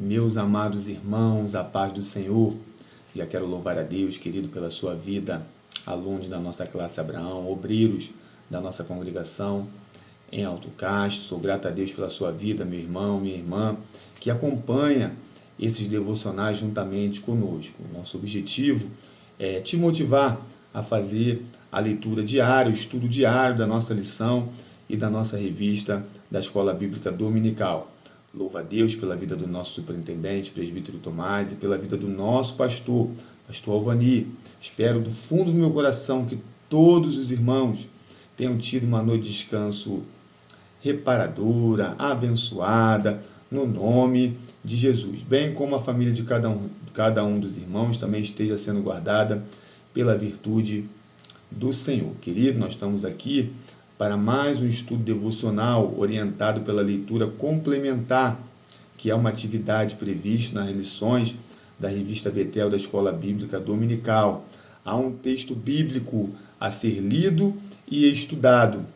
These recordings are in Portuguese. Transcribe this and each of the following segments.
Meus amados irmãos, a paz do Senhor. Já quero louvar a Deus, querido, pela sua vida, alunos da nossa classe Abraão, obreiros da nossa congregação em Alto Castro. Sou grato a Deus pela sua vida, meu irmão, minha irmã, que acompanha esses devocionais juntamente conosco. Nosso objetivo é te motivar a fazer a leitura diária, o estudo diário da nossa lição e da nossa revista da Escola Bíblica Dominical. Louvo a Deus pela vida do nosso superintendente, presbítero Tomás, e pela vida do nosso pastor Alvani. Espero do fundo do meu coração que todos os irmãos tenham tido uma noite de descanso reparadora, abençoada, no nome de Jesus. Bem como a família de cada um dos irmãos também esteja sendo guardada pela virtude do Senhor. Querido, nós estamos aqui para mais um estudo devocional orientado pela leitura complementar, que é uma atividade prevista nas lições da revista Betel da Escola Bíblica Dominical. Há um texto bíblico a ser lido e estudado,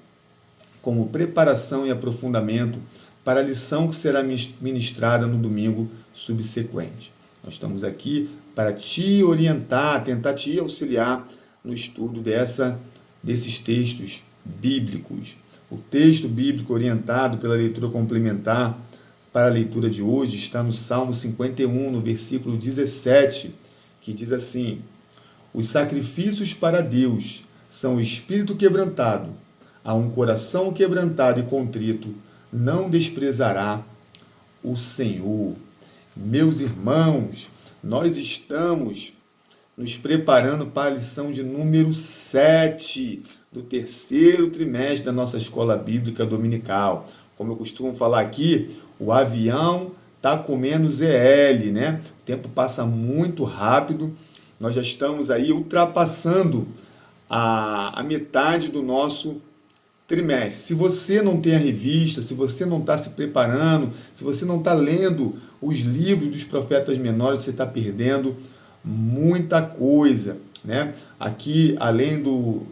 como preparação e aprofundamento para a lição que será ministrada no domingo subsequente. Nós estamos aqui para te orientar, tentar te auxiliar no estudo desses textos bíblicos. O texto bíblico orientado pela leitura complementar para a leitura de hoje está no Salmo 51, no versículo 17, que diz assim: os sacrifícios para Deus são o espírito quebrantado, a um coração quebrantado e contrito não desprezará o Senhor. Meus irmãos, nós estamos nos preparando para a lição de número 7 do terceiro trimestre da nossa Escola Bíblica Dominical. Como eu costumo falar aqui, o avião está comendo ZL, né? O tempo passa muito rápido, nós já estamos aí ultrapassando a metade do nosso trimestre. Se você não tem a revista, se você não está se preparando, se você não está lendo os livros dos profetas menores, você está perdendo muita coisa, né? Aqui, além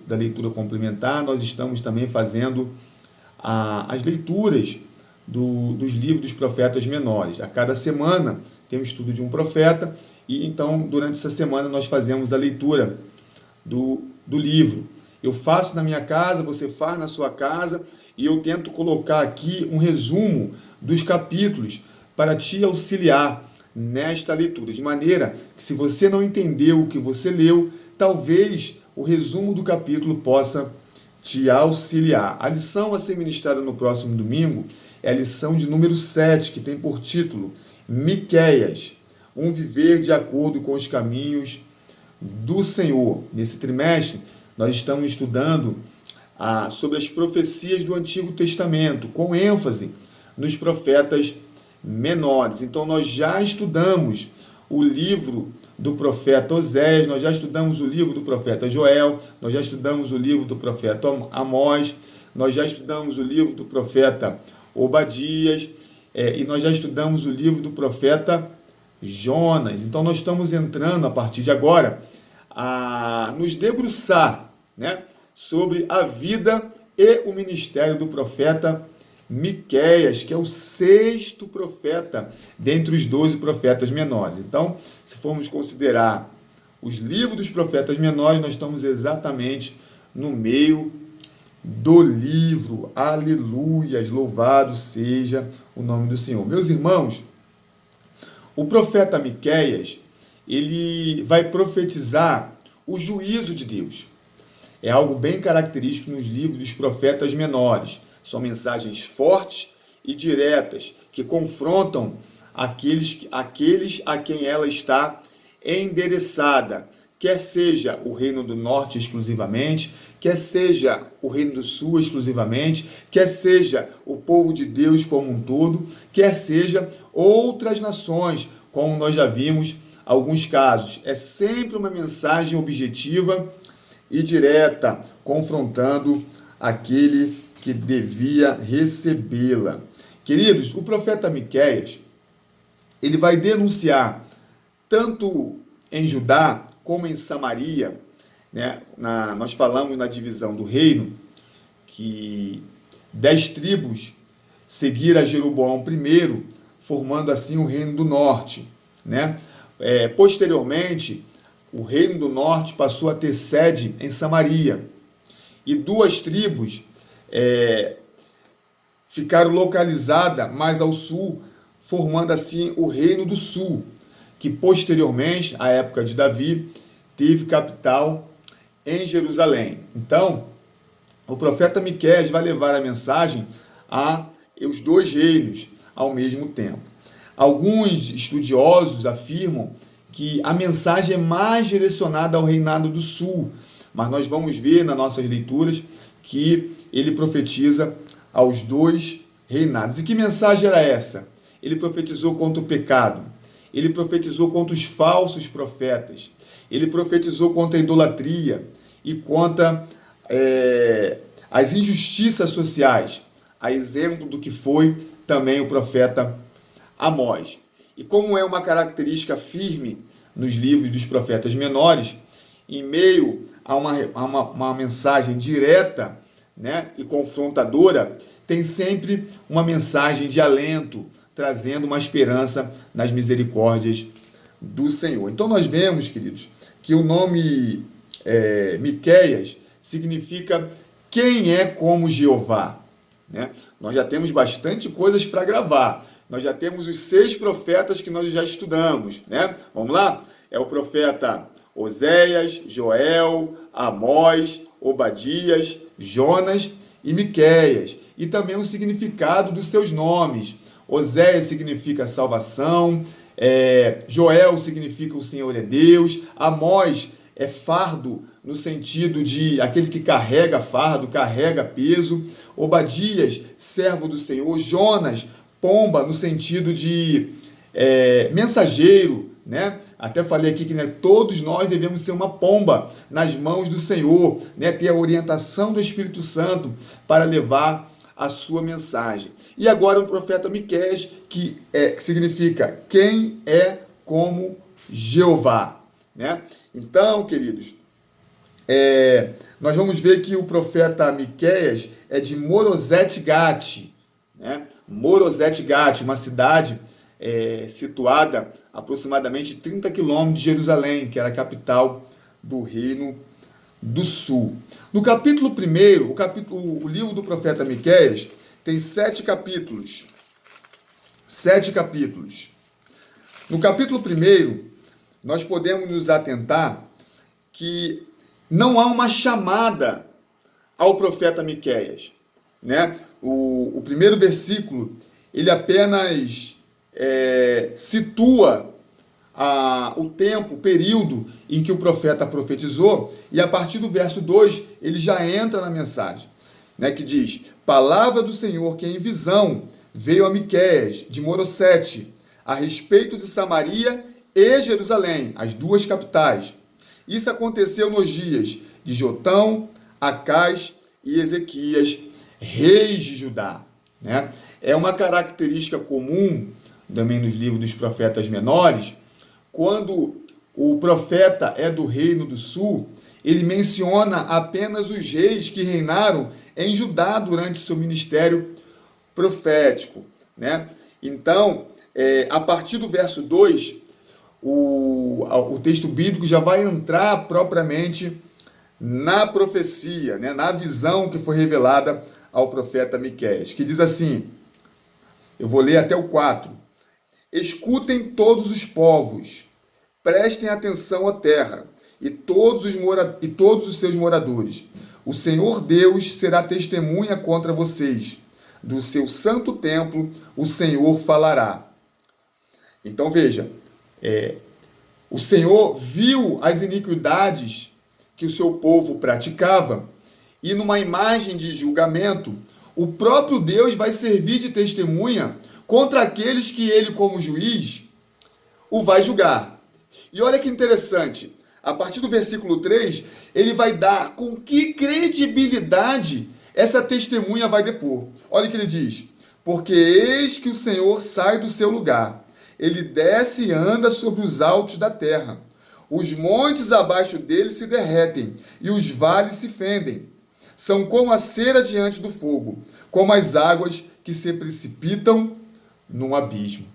da leitura complementar, nós estamos também fazendo as leituras dos livros dos profetas menores. A cada semana tem um estudo de um profeta e então durante essa semana nós fazemos a leitura do livro. Eu faço na minha casa, você faz na sua casa e eu tento colocar aqui um resumo dos capítulos para te auxiliar nesta leitura, de maneira que se você não entendeu o que você leu, talvez o resumo do capítulo possa te auxiliar. A lição a ser ministrada no próximo domingo é a lição de número 7, que tem por título Miqueias, um viver de acordo com os caminhos do Senhor. Nesse trimestre, nós estamos estudando sobre as profecias do Antigo Testamento, com ênfase nos profetas menores. Então, nós já estudamos o livro do profeta Oséias, nós já estudamos o livro do profeta Joel, nós já estudamos o livro do profeta Amós, nós já estudamos o livro do profeta Obadias, e nós já estudamos o livro do profeta Jonas. Então, nós estamos entrando, a partir de agora, a nos debruçar, né, sobre a vida e o ministério do profeta Miqueias, que é o 6º profeta dentre os 12 profetas menores. Então, se formos considerar os livros dos profetas menores, nós estamos exatamente no meio do livro. Aleluias, louvado seja o nome do Senhor. Meus irmãos, o profeta Miqueias, ele vai profetizar o juízo de Deus. É algo bem característico nos livros dos profetas menores. São mensagens fortes e diretas que confrontam aqueles a quem ela está endereçada, quer seja o reino do norte exclusivamente, quer seja o reino do sul exclusivamente, quer seja o povo de Deus como um todo, quer seja outras nações, como nós já vimos alguns casos. É sempre uma mensagem objetiva e direta, confrontando aquele que devia recebê-la. Queridos, o profeta Miqueias, ele vai denunciar, tanto em Judá como em Samaria, né? Nós falamos na divisão do reino, que 10 tribos seguiram a Jeroboão I, formando assim o Reino do Norte, né? Posteriormente, o Reino do Norte passou a ter sede em Samaria, e duas tribos ficaram localizadas mais ao sul, formando assim o Reino do Sul, que posteriormente, à época de Davi, teve capital em Jerusalém. Então, o profeta Miqueias vai levar a mensagem a os dois reinos ao mesmo tempo. Alguns estudiosos afirmam que a mensagem é mais direcionada ao reinado do sul, mas nós vamos ver nas nossas leituras que ele profetiza aos dois reinados. E que mensagem era essa? Ele profetizou contra o pecado, ele profetizou contra os falsos profetas, ele profetizou contra a idolatria e contra as injustiças sociais, a exemplo do que foi também o profeta Amós. E como é uma característica firme nos livros dos profetas menores, em meio a uma mensagem direta, né, e confrontadora, tem sempre uma mensagem de alento, trazendo uma esperança nas misericórdias do Senhor. Então nós vemos, queridos, que o nome Miqueias significa quem é como Jeová, né? Nós já temos bastante coisas para gravar. Nós já temos os 6 profetas que nós já estudamos, né? Vamos lá? É o profeta Oséias, Joel, Amós, Obadias, Jonas e Miqueias. E também o significado dos seus nomes. Oséias significa salvação, Joel significa o Senhor é Deus, Amós é fardo no sentido de aquele que carrega fardo, carrega peso, Obadias, servo do Senhor, Jonas, pomba no sentido de mensageiro, né? Até falei aqui que, né, todos nós devemos ser uma pomba nas mãos do Senhor, né? Ter a orientação do Espírito Santo para levar a sua mensagem. E agora o profeta Miqueias, que significa quem é como Jeová, né? Então, queridos, nós vamos ver que o profeta Miqueias é de Morosete-Gate, né? Morosete-Gate, uma cidade situada aproximadamente 30 quilômetros de Jerusalém, que era a capital do Reino do Sul. No capítulo 1, o livro do profeta Miqueias tem 7 capítulos. 7 capítulos. No capítulo 1, nós podemos nos atentar que não há uma chamada ao profeta Miqueias, né? O primeiro versículo, ele apenas situa o tempo, o período em que o profeta profetizou, e a partir do verso 2, ele já entra na mensagem, né, que diz: palavra do Senhor que em visão veio a Miqueias de Morosete, a respeito de Samaria e Jerusalém, as duas capitais. Isso aconteceu nos dias de Jotão, Acás e Ezequias, reis de Judá, né? É uma característica comum também nos livros dos profetas menores, quando o profeta é do Reino do Sul, ele menciona apenas os reis que reinaram em Judá durante seu ministério profético, né? Então, a partir do verso 2, o texto bíblico já vai entrar propriamente na profecia, né? Na visão que foi revelada ao profeta Miqueias, que diz assim, eu vou ler até o 4. Escutem todos os povos, prestem atenção à terra, e todos os seus moradores. O Senhor Deus será testemunha contra vocês. Do seu santo templo o Senhor falará. Então veja, o Senhor viu as iniquidades que o seu povo praticava, e numa imagem de julgamento, o próprio Deus vai servir de testemunha contra aqueles que ele, como juiz, o vai julgar. E olha que interessante, a partir do versículo 3, ele vai dar com que credibilidade essa testemunha vai depor. Olha o que ele diz: porque eis que o Senhor sai do seu lugar, ele desce e anda sobre os altos da terra. Os montes abaixo dele se derretem, e os vales se fendem. São como a cera diante do fogo, como as águas que se precipitam num abismo.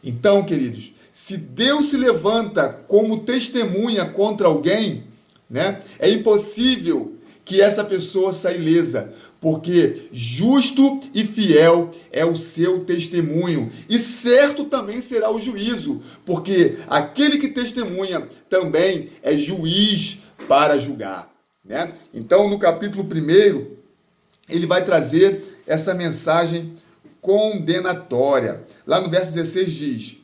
Então, queridos, se Deus se levanta como testemunha contra alguém, né, é impossível que essa pessoa saia ilesa, porque justo e fiel é o seu testemunho, e certo também será o juízo, porque aquele que testemunha também é juiz para julgar, né? Então, no capítulo 1, ele vai trazer essa mensagem condenatória. Lá no verso 16 diz: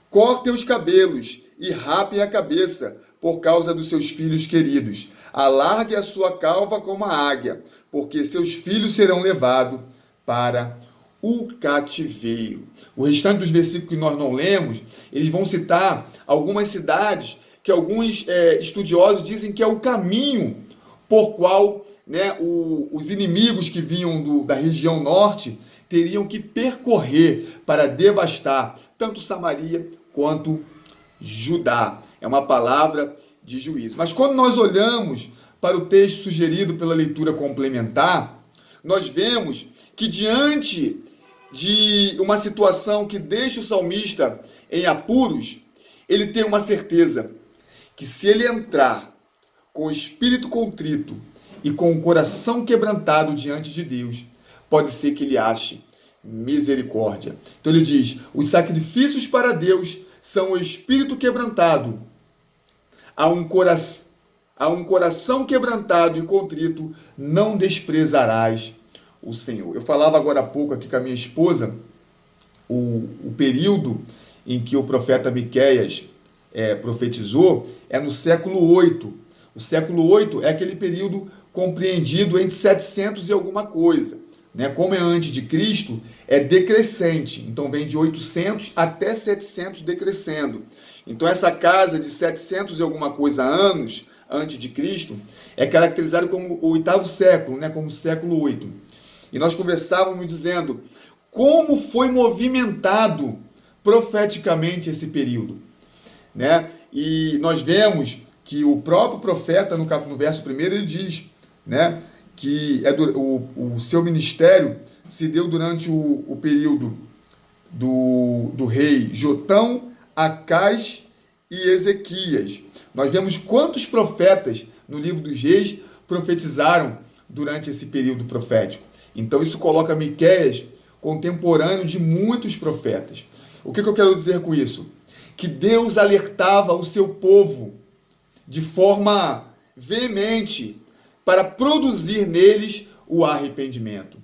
cortem os cabelos e rapem a cabeça por causa dos seus filhos queridos. Alargue a sua calva como a águia, porque seus filhos serão levados para o cativeiro. O restante dos versículos que nós não lemos, eles vão citar algumas cidades que alguns estudiosos dizem que é o caminho por qual, né, os inimigos que vinham da região norte teriam que percorrer para devastar tanto Samaria quanto Judá. É uma palavra de juízo. Mas quando nós olhamos para o texto sugerido pela leitura complementar, nós vemos que diante de uma situação que deixa o salmista em apuros, ele tem uma certeza que se ele entrar com o espírito contrito e com o coração quebrantado diante de Deus, pode ser que ele ache misericórdia. Então ele diz: os sacrifícios para Deus são o espírito quebrantado. A um coração quebrantado e contrito não desprezarás o Senhor. Eu falava agora há pouco aqui com a minha esposa o período em que o profeta Miqueias profetizou é no século 8. O século 8 é aquele período compreendido entre 700 e alguma coisa, né? Como é antes de Cristo, é decrescente. Então vem de 800 até 700 decrescendo. Então essa casa de 700 e alguma coisa anos antes de Cristo é caracterizado como o 8º século, né? Como o século 8. E nós conversávamos dizendo como foi movimentado profeticamente esse período, né? E nós vemos que o próprio profeta, no verso 1, ele diz, né, que o seu ministério se deu durante o período do rei Jotão, Acás e Ezequias. Nós vemos quantos profetas no livro dos reis profetizaram durante esse período profético. Então isso coloca Miqueias contemporâneo de muitos profetas. O que eu quero dizer com isso? Que Deus alertava o seu povo de forma veemente para produzir neles o arrependimento.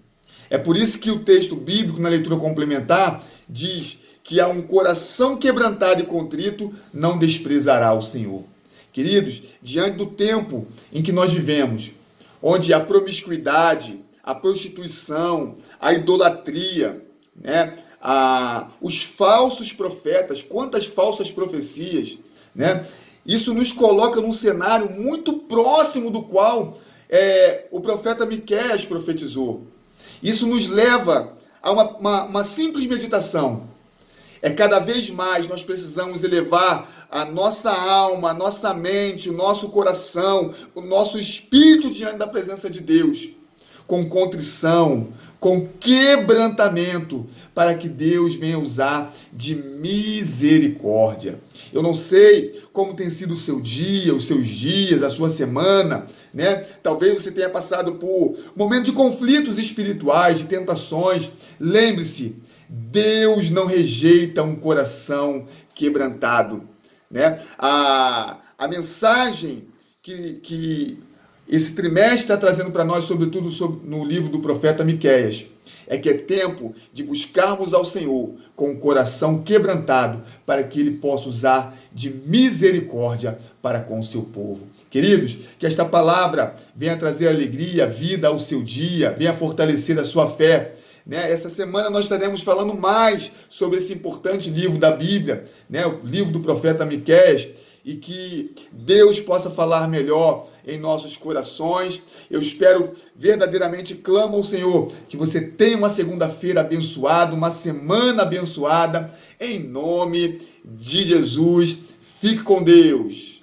É por isso que o texto bíblico, na leitura complementar, diz que a um coração quebrantado e contrito não desprezará o Senhor. Queridos, diante do tempo em que nós vivemos, onde a promiscuidade, a prostituição, a idolatria, né, os falsos profetas, quantas falsas profecias, né? Isso nos coloca num cenário muito próximo do qual o profeta Miqueias profetizou. Isso nos leva a uma simples meditação. Cada vez mais nós precisamos elevar a nossa alma, a nossa mente, o nosso coração, o nosso espírito diante da presença de Deus, com contrição, com quebrantamento, para que Deus venha usar de misericórdia. Eu não sei como tem sido o seu dia, os seus dias, a sua semana, né? Talvez você tenha passado por momentos de conflitos espirituais, de tentações. Lembre-se, Deus não rejeita um coração quebrantado, né? A mensagem que esse trimestre está trazendo para nós, sobretudo no livro do profeta Miqueias, é que é tempo de buscarmos ao Senhor com o coração quebrantado, para que Ele possa usar de misericórdia para com o seu povo. Queridos, que esta palavra venha trazer alegria, vida ao seu dia, venha fortalecer a sua fé, né? Essa semana nós estaremos falando mais sobre esse importante livro da Bíblia, né? O livro do profeta Miqueias, e que Deus possa falar melhor em nossos corações. Eu espero verdadeiramente, clamo ao Senhor, que você tenha uma segunda-feira abençoada, uma semana abençoada, em nome de Jesus. Fique com Deus.